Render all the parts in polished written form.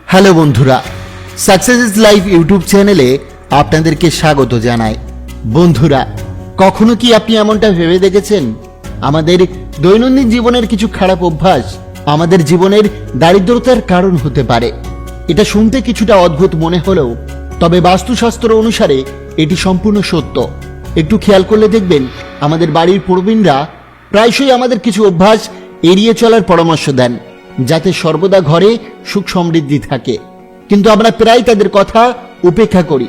Hello বন্ধুরা, success is life YouTube চ্যানেলে আপনাদেরকে স্বাগত জানাই। বন্ধুরা, কখনো কি আপনি এমনটা ভেবে দেখেছেন আমাদের দৈনন্দিন জীবনের কিছু খারাপ অভ্যাস আমাদের জীবনের দারিদ্রতার কারণ হতে পারে? এটা শুনতে কিছুটা অদ্ভুত মনে হলেও তবে বাস্তুশাস্ত্র অনুসারে এটি সম্পূর্ণ সত্য। একটু খেয়াল করলে দেখবেন আমাদের বাড়ির প্রবীণরা প্রায়শই আমাদের কিছু অভ্যাস এড়িয়ে চলার পরামর্শ দেন, যাতে সর্বদা ঘরে সুখ সমৃদ্ধি থাকে। কিন্তু আমরা প্রায় তাদের কথা উপেক্ষা করি,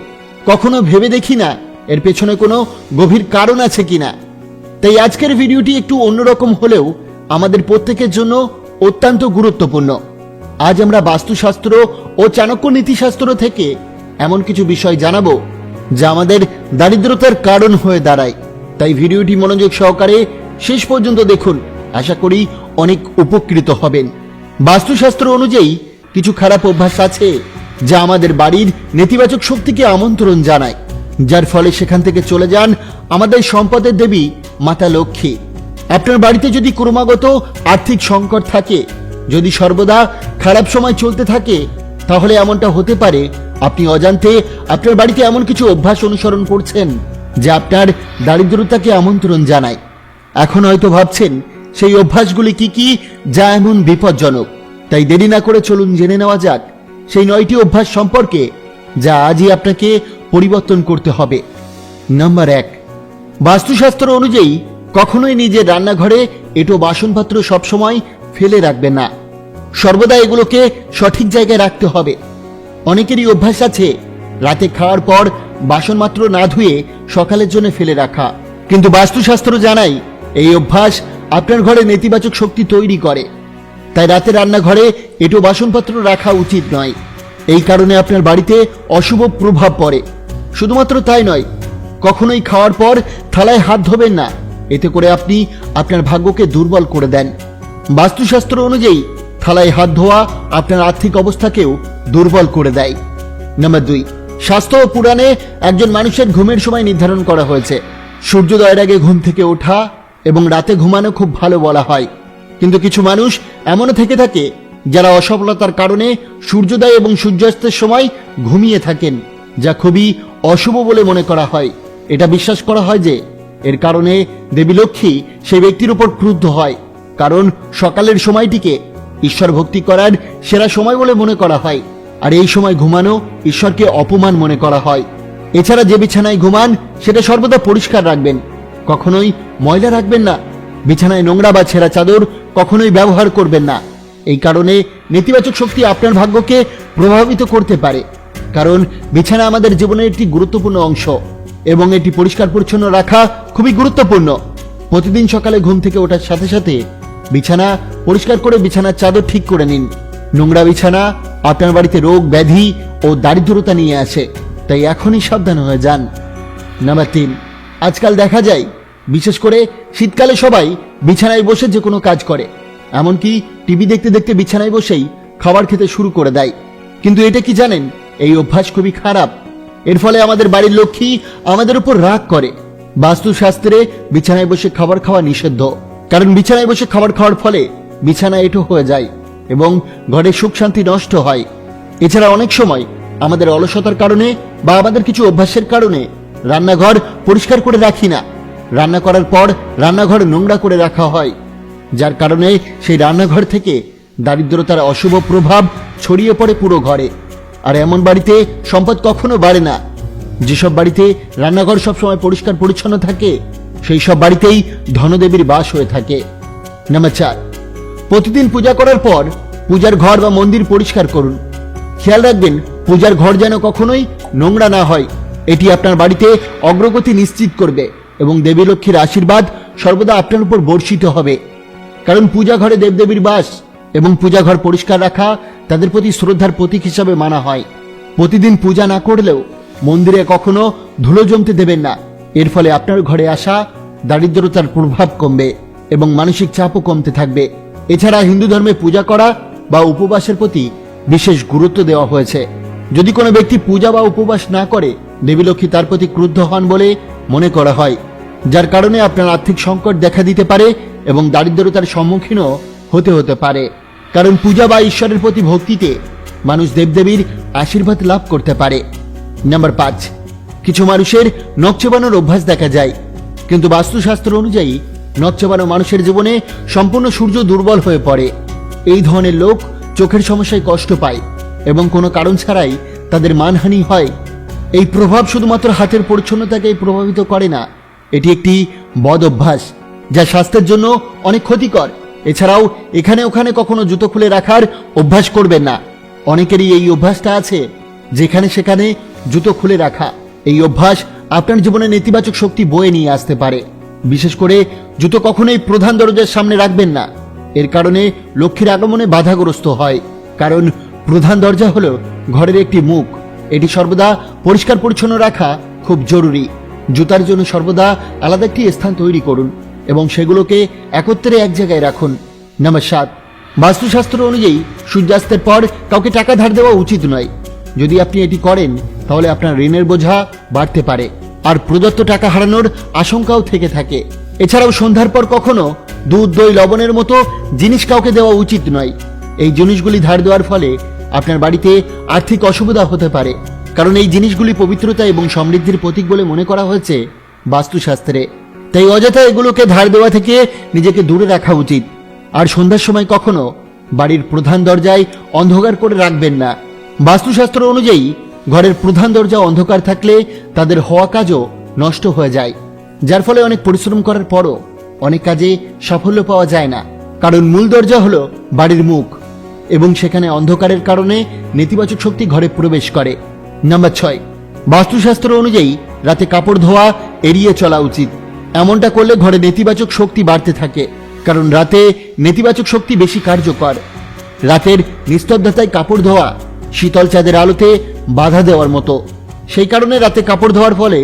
কখনো ভেবে দেখি না এর পেছনে কোনো গভীর কারণ আছে কিনা। তাই আজকের ভিডিওটি একটু অন্যরকম হলেও আমাদের প্রত্যেকের জন্য অত্যন্ত গুরুত্বপূর্ণ। আজ আমরা বাস্তুশাস্ত্র ও চাণক্য নীতিশাস্ত্র থেকে এমন কিছু বিষয় জানাবো যা আমাদের দারিদ্রতার কারণ হয়ে দাঁড়ায়। তাই ভিডিওটি মনোযোগ সহকারে শেষ পর্যন্ত দেখুন, আশা করি অনেক উপকৃত হবেন। বাস্তুশাস্ত্র অনুযায়ী কিছু খারাপ অভ্যাস আছে যা আমাদের বাড়ির নেতিবাচক শক্তিকে আমন্ত্রণ জানায়, যার ফলে সেখান থেকে চলে যান আমাদের সম্পদের দেবী মাতা লক্ষ্মী। আপনার বাড়িতে যদি ক্রমাগত আর্থিক সংকট থাকে, যদি সর্বদা খারাপ সময় চলতে থাকে, তাহলে এমনটা হতে পারে আপনি অজান্তে আপনার বাড়িতে এমন কিছু অভ্যাস অনুসরণ করছেন যা আপনার দারিদ্রতাকে আমন্ত্রণ জানায়। এখন হয়তো ভাবছেন সেই অভ্যাসগুলি কি কি যা এমন বিপজ্জনক। তাই দেরি না করে চলুন জেনে নেওয়া যাক সেই 9টি অভ্যাস সম্পর্কে যা আজই আপনাকে পরিবর্তন করতে হবে। নাম্বার 1, বাস্তুশাস্ত্র অনুযায়ী কখনোই নিজের রান্নাঘরে এঁটো বাসনপত্র সবসময় ফেলে রাখবেন না। সর্বদা এগুলোকে সঠিক জায়গায় রাখতে হবে। অনেকেরই অভ্যাস আছে রাতে খাওয়ার পর বাসন মাত্র না ধুয়ে সকালের জন্য ফেলে রাখা, কিন্তু বাস্তুশাস্ত্র জানায় এই অভ্যাস আপনার ঘরে নেতিবাচক শক্তি তৈরি করে। তাই রাতে রান্নাঘরে এঁটো বাসনপত্র রাখা উচিত নয়। এই কারণে আপনার বাড়িতে অশুভ প্রভাব পড়ে। শুধুমাত্র তাই নয়, কখনোই খাওয়ার পর থালায় হাত ধোবেন না, এতে করে আপনি আপনার ভাগ্যকে দুর্বল করে দেন। বাস্তুশাস্ত্র অনুযায়ী থালায় হাত ধোয়া আপনার আর্থিক অবস্থাকেও দুর্বল করে দেয়। নাম্বার 2, স্বাস্থ্য ও পুরাণে একজন মানুষের ঘুমের সময় নির্ধারণ করা হয়েছে। সূর্যোদয়ের আগে ঘুম থেকে ওঠা এবং রাতে ঘুমানো খুব ভালো বলা হয়, কিন্তু কিছু মানুষ এমনও থেকে থাকে যারা অসফলতার কারণে সূর্যোদয় এবং সূর্যাস্তের সময় ঘুমিয়ে থাকেন, যা খুবই অশুভ বলে মনে করা হয়। এটা বিশ্বাস করা হয় যে এর কারণে দেবী লক্ষ্মী সেই ব্যক্তির উপর ক্রুদ্ধ হয়, কারণ সকালের সময়টিকে ঈশ্বর ভক্তি করার সেরা সময় বলে মনে করা হয়, আর এই সময় ঘুমানো ঈশ্বরকে অপমান মনে করা হয়। এছাড়া যে বিছানায় ঘুমান সেটা সর্বদা পরিষ্কার রাখবেন, কখনোই ময়লা রাখবেন না। বিছানায় নোংরা বা ছেঁড়া চাদর কখনোই ব্যবহার করবেন না। এই কারণে নেতিবাচক শক্তি আপনার ভাগ্যকে প্রভাবিত করতে পারে, কারণ বিছানা আমাদের জীবনের একটি গুরুত্বপূর্ণ অংশ এবং এটি পরিষ্কার পরিচ্ছন্ন রাখা খুবই গুরুত্বপূর্ণ। প্রতিদিন সকালে ঘুম থেকে ওঠার সাথে সাথে বিছানা পরিষ্কার করে বিছানার চাদর ঠিক করে নিন। নোংরা বিছানা আপনার বাড়িতে রোগ ব্যাধি ও দারিদ্রতা নিয়ে আসে, তাই এখনই সাবধান হয়ে যান। নাম্বার 3, আজকাল দেখা যায় বিশেষ করে শীতকালে সবাই বিছানায় বসে যে কোনো কাজ করে, এমনকি টিভি দেখতে দেখতে বিছানায় বসেই খাবার খেতে শুরু করে দেয়। কিন্তু এটা কি জানেন, এই অভ্যাস খুবই খারাপ। এর ফলে আমাদের বাড়ির লক্ষ্মী আমাদের উপর রাগ করে। বাস্তুশাস্ত্রে বিছানায় বসে খাবার খাওয়া নিষিদ্ধ, কারণ বিছানায় বসে খাবার খাওয়ার ফলে বিছানা এঁটো হয়ে যায় এবং ঘরের সুখ শান্তি নষ্ট হয়। এছাড়া অনেক সময় আমাদের অলসতার কারণে বা আমাদের কিছু অভ্যাসের কারণে রান্নাঘর পরিষ্কার করে রাখি না। রান্না করার পর রান্নাঘর নোংরা করে রাখা হয়, যার কারণে সেই রান্নাঘর থেকে দারিদ্রতার অশুভ প্রভাব ছড়িয়ে পড়ে পুরো ঘরে। আর এমন বাড়িতে সম্পদ কখনো বাড়ে না। যেসব বাড়িতে রান্নাঘর সবসময় পরিষ্কার পরিচ্ছন্ন থাকে সেই সব বাড়িতেই ধনদেবীর বাস হয়ে থাকে। নাম্বার 4, প্রতিদিন পূজা করার পর পূজার ঘর বা মন্দির পরিষ্কার করুন। খেয়াল রাখবেন পূজার ঘর যেন কখনোই নোংরা না হয়। এটি আপনার বাড়িতে অগ্রগতি নিশ্চিত করবে এবং দেবী লক্ষ্মীর আশীর্বাদ সর্বদা আপনার উপর বর্ষিত হবে। কারণ পূজা ঘরে দেবদেবীর বাস এবং পূজা ঘর পরিষ্কার রাখা তাদের প্রতি শ্রদ্ধার প্রতীক হিসাবে মানা হয়। প্রতিদিন পূজা না করলেও মন্দিরে কখনো ধুলো জমতে দেবেন না। এর ফলে আপনার ঘরে আসা দারিদ্রতার প্রভাব কমবে এবং মানসিক চাপও কমতে থাকবে। এছাড়া হিন্দু ধর্মে পূজা করা বা উপবাসের প্রতি বিশেষ গুরুত্ব দেওয়া হয়েছে। যদি কোনো ব্যক্তি পূজা বা উপবাস না করে, দেবী লক্ষ্মী তার প্রতি ক্রুদ্ধ হন বলে মনে করা হয়, যার কারণে আপনার আর্থিক সংকট দেখা দিতে পারে এবং দারিদ্রতার সম্মুখীনও হতে পারে। কারণ পূজা বা ঈশ্বরের প্রতি ভক্তিতে মানুষ দেবদেবীর আশীর্বাদ লাভ করতে পারে। নাম্বার 5, কিছু মানুষের নখ চেবানোর অভ্যাস দেখা যায়, কিন্তু বাস্তুশাস্ত্র অনুযায়ী নখ চেবানো মানুষের জীবনে সম্পূর্ণ সূর্য দুর্বল হয়ে পড়ে। এই ধরনের লোক চোখের সমস্যায় কষ্ট পায় এবং কোনো কারণ ছাড়াই তাদের মানহানি হয়। এই প্রভাব শুধুমাত্র হাতের পরিচ্ছন্নতাকে প্রভাবিত করে না, এটি একটি বদ অভ্যাস যা স্বাস্থ্যের জন্য অনেক ক্ষতিকর। এছাড়াও এখানে ওখানে কখনো জুতো খুলে রাখার অভ্যাস করবেন না। অনেকেরই এই অভ্যাসটা আছে, যেখানে সেখানে জুতো খুলে রাখা। এই অভ্যাস আপনার জীবনে নেতিবাচক শক্তি বয়ে নিয়ে আসতে পারে। বিশেষ করে জুতো কখনোই প্রধান দরজার সামনে রাখবেন না। এর কারণে লক্ষ্মীর আগমনে বাধাগ্রস্ত হয়, কারণ প্রধান দরজা হলো ঘরের একটি মুখ। এটি সর্বদা পরিষ্কার পরিচ্ছন্ন রাখা খুব জরুরি। জুতার জন্য সর্বদা আলাদা একটি স্থান তৈরি করুন এবং সেগুলোকে একত্রে এক জায়গায় রাখুন। নাম্বার 7, বাস্তুশাস্ত্র অনুযায়ী সূর্যাস্তের পর কাউকে টাকা ধার দেওয়া উচিত নয়। যদি আপনি এটি করেন তাহলে আপনার ঋণের বোঝা বাড়তে পারে আর প্রদত্ত টাকা হারানোর আশঙ্কাও থেকে থাকে। এছাড়াও সন্ধ্যার পর কখনো দুধ, দই, লবণের মতো জিনিস কাউকে দেওয়া উচিত নয়। এই জিনিসগুলি ধার দেওয়ার ফলে আপনার বাড়িতে আর্থিক অসুবিধা হতে পারে, কারণ এই জিনিসগুলি পবিত্রতা এবং সমৃদ্ধির প্রতীক বলে মনে করা হয়েছে বাস্তুশাস্ত্রে। তাই অযথা এগুলোকে ধার দেওয়া থেকে নিজেকে দূরে রাখা উচিত। আর সন্ধ্যার সময় কখনো বাড়ির প্রধান দরজায় অন্ধকার করে রাখবেন না। বাস্তুশাস্ত্র অনুযায়ী ঘরের প্রধান দরজা অন্ধকার থাকলে তাদের হওয়া কাজও নষ্ট হয়ে যায়, যার ফলে অনেক পরিশ্রম করার পরও অনেক কাজে সাফল্য পাওয়া যায় না। কারণ মূল দরজা হলো বাড়ির মুখ এবং সেখানে অন্ধকারের কারণে নেতিবাচক শক্তি ঘরে প্রবেশ করে। নাম্বার 6, বাস্তুশাস্ত্র অনুযায়ী রাতে কাপড় ধোয়া এড়িয়ে চলা উচিত। এমনটা করলে ঘরে নেতিবাচক শক্তি বাড়তে থাকে, কারণ রাতে নেতিবাচক শক্তি বেশি কার্যকর। রাতের নিস্তব্ধতায় কাপড় ধোয়া শীতল চাঁদের আলোতে বাধা দেওয়ার মতো। সেই কারণে রাতে কাপড় ধোয়ার ফলে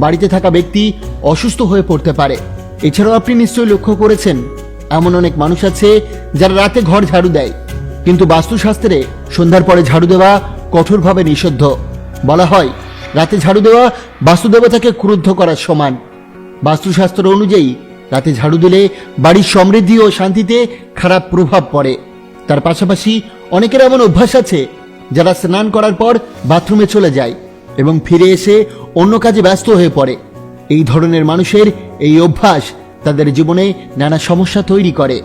বাড়িতে থাকা ব্যক্তি অসুস্থ হয়ে পড়তে পারে। এছাড়াও আপনি নিশ্চয়ই লক্ষ্য করেছেন, এমন অনেক মানুষ আছে যারা রাতে ঘর ঝাড়ু দেয়, কিন্তু বাস্তুশাস্ত্রে সন্ধ্যার পরে ঝাড়ু দেওয়া কঠোরভাবে নিষিদ্ধ। বলা হয় রাতে ঝাড়ু দেওয়া বাস্তুদেবতাকে ক্রুদ্ধ করার সমান। বাস্তুশাস্ত্র অনুযায়ী রাতে ঝাড়ু দিলে বাড়ির সমৃদ্ধি ও শান্তিতে খারাপ প্রভাব পড়ে। তার পাশাপাশি অনেকের এমন অভ্যাস আছে যারা স্নান করার পর বাথরুমে চলে যায় এবং ফিরে এসে অন্য কাজে ব্যস্ত হয়ে পড়ে। এই ধরনের মানুষের এই অভ্যাস তাদের জীবনে নানা সমস্যা তৈরি করে।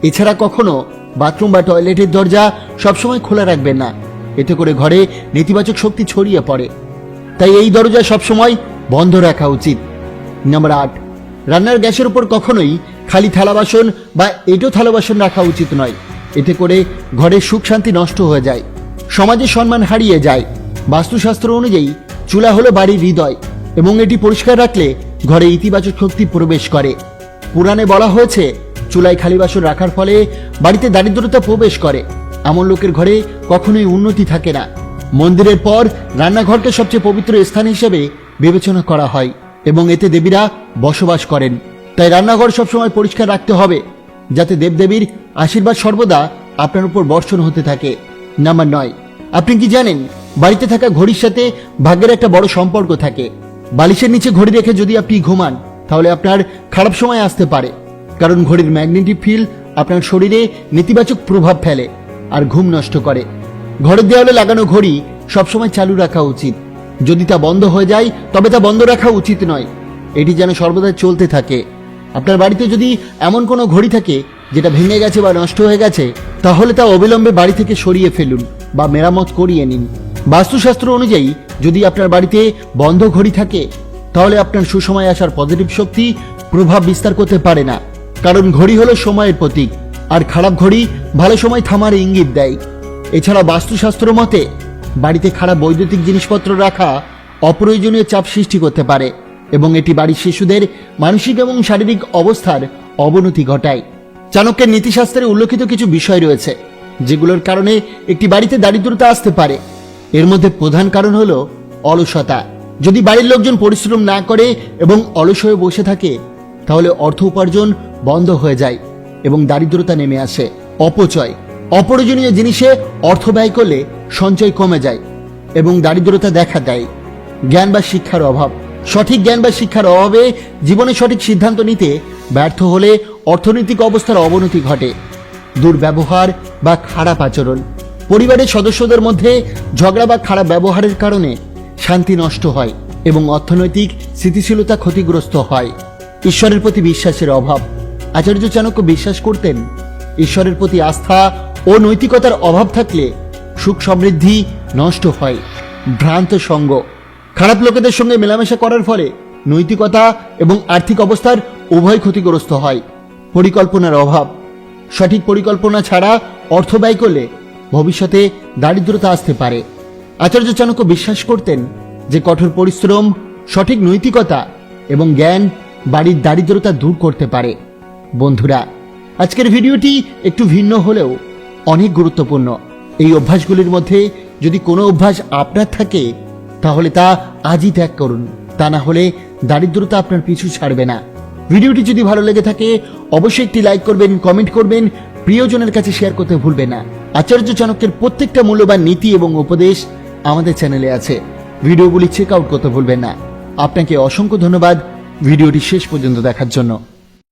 এছাড়া কখনো বাথরুম বা টয়লেটের দরজা সবসময় খোলা রাখবেন না, এতে করে ঘরে নেতিবাচক শক্তি ছড়িয়ে পড়ে। তাই এই দরজা সবসময় বন্ধ রাখা উচিত। নাম্বার 8, রান্নার গ্যাসের উপর কখনোই খালি থালা বাসন বা এঁটো থালা বাসন রাখা উচিত নয়। এতে করে ঘরের সুখ শান্তি নষ্ট হয়ে যায়, সমাজে সম্মান হারিয়ে যায়। বাস্তুশাস্ত্র অনুযায়ী চুলা হলো বাড়ির হৃদয় এবং এটি পরিষ্কার রাখলে ঘরে ইতিবাচক শক্তি প্রবেশ করে। পুরাণে বলা হয়েছে চুলায় খালি বাসন রাখার ফলে বাড়িতে দারিদ্রতা প্রবেশ করে। এমন লোকের ঘরে কখনোই উন্নতি থাকে না। মন্দিরের পর রান্নাঘরকে সবচেয়ে পবিত্র স্থান হিসেবে বিবেচনা করা হয় এবং এতে দেবীরা বসবাস করেন। তাই রান্নাঘর সবসময় পরিষ্কার রাখতে হবে, যাতে দেবদেবীর আশীর্বাদ সর্বদা আপনার উপর বর্ষণ হতে থাকে। নাম্বার 9, আপনি কি জানেন বাড়িতে থাকা ঘড়ির সাথে ভাগ্যের একটা বড় সম্পর্ক থাকে। বালিশের নিচে ঘড়ি রেখে যদি আপনি ঘুমান তাহলে আপনার খারাপ সময় আসতে পারে, কারণ ঘড়ির ম্যাগনেটিক ফিল্ড আপনার শরীরে নেতিবাচক প্রভাব ফেলে আর ঘুম নষ্ট করে। ঘরের দেওয়ালে লাগানো ঘড়ি সবসময় চালু রাখা উচিত। যদি তা বন্ধ হয়ে যায় তবে তা বন্ধ রাখা উচিত নয়, এটি যেন সর্বদা চলতে থাকে। আপনার বাড়িতে যদি এমন কোনো ঘড়ি থাকে যেটা ভেঙে গেছে বা নষ্ট হয়ে গেছে, তাহলে তা অবিলম্বে বাড়ি থেকে সরিয়ে ফেলুন বা মেরামত করিয়ে নিন। বাস্তুশাস্ত্র অনুযায়ী যদি আপনার বাড়িতে বন্ধ ঘড়ি থাকে তাহলে আপনার সুসময় আসার পজিটিভ শক্তি প্রভাব বিস্তার করতে পারে না, কারণ ঘড়ি হলো সময়ের প্রতীক আর খারাপ ঘড়ি ভালো সময় থামার ইঙ্গিত দেয়। এছাড়া বাস্তুশাস্ত্র মতে বাড়িতে খারাপ বৈদ্যুতিক জিনিসপত্র রাখা অপ্রয়োজনীয় চাপ সৃষ্টি করতে পারে এবং এটি বাড়ির শিশুদের মানসিক এবং শারীরিক অবস্থার অবনতি ঘটায়। চাণক্যের নীতিশাস্ত্রে উল্লেখিত কিছু বিষয় রয়েছে যেগুলোর কারণে একটি বাড়িতে দারিদ্রতা আসতে পারে। এর মধ্যে প্রধান কারণ হলো অলসতা। যদি বাড়ির লোকজন পরিশ্রম না করে এবং অলস হয়ে বসে থাকে তাহলে অর্থ উপার্জন বন্ধ হয়ে যায় এবং দারিদ্রতা নেমে আসে। অপচয়, অপ্রয়োজনীয় জিনিসে অর্থ ব্যয় করলে সঞ্চয় কমে যায় এবং দারিদ্রতা দেখা দেয়। জ্ঞান বা শিক্ষার অভাব, সঠিক জ্ঞান বা শিক্ষার অভাবে জীবনে সঠিক সিদ্ধান্ত নিতে ব্যর্থ হলে অর্থনৈতিক অবস্থার অবনতি ঘটে। দুর্ব্যবহার বা খারাপ আচরণ, পরিবারের সদস্যদের মধ্যে ঝগড়া বা খারাপ ব্যবহারের কারণে শান্তি নষ্ট হয় এবং অর্থনৈতিক স্থিতিশীলতা ক্ষতিগ্রস্ত হয়। ঈশ্বরের প্রতি বিশ্বাসের অভাব। আচার্য চাণক্য বিশ্বাস করতেন, ঈশ্বরের প্রতি আস্থা ও নৈতিকতার অভাব থাকলে সুখ সমৃদ্ধি নষ্ট হয়। ভ্রান্ত সঙ্গ। খারাপ লোকেদের সঙ্গে মেলামেশা করার ফলে নৈতিকতা এবং আর্থিক অবস্থার উভয় ক্ষতিগ্রস্ত হয়। পরিকল্পনার অভাব। সঠিক পরিকল্পনা ছাড়া অর্থ ব্যয় করলে ভবিষ্যতে দারিদ্রতা আসতে পারে। আচার্য চাণক্য বিশ্বাস করতেন যে কঠোর পরিশ্রম, সঠিক নৈতিকতা এবং জ্ঞান বাড়ির দারিদ্রতা দূর করতে পারে। বন্ধুরা, আজকের ভিডিওটি একটু ভিন্ন হলেও অনেক গুরুত্বপূর্ণ। এই অভ্যাসগুলির মধ্যে যদি কোনো অভ্যাস আপনার থাকে তাহলে তা আজই ত্যাগ করুন, তা না হলে দারিদ্রতা আপনার পিছু ছাড়বে না। ভিডিওটি যদি ভালো লেগে থাকে অবশ্যই একটি লাইক করবেন, কমেন্ট করবেন, প্রিয়জনের কাছে শেয়ার করতে ভুলবেন না। আচার্য চাণক্যের প্রত্যেকটা মূল্যবান নীতি এবং উপদেশ আমাদের চ্যানেলে আছে, ভিডিওগুলি চেক আউট করতে ভুলবেন না। আপনাকে অসংখ্য ধন্যবাদ ভিডিওটি শেষ পর্যন্ত দেখার জন্য।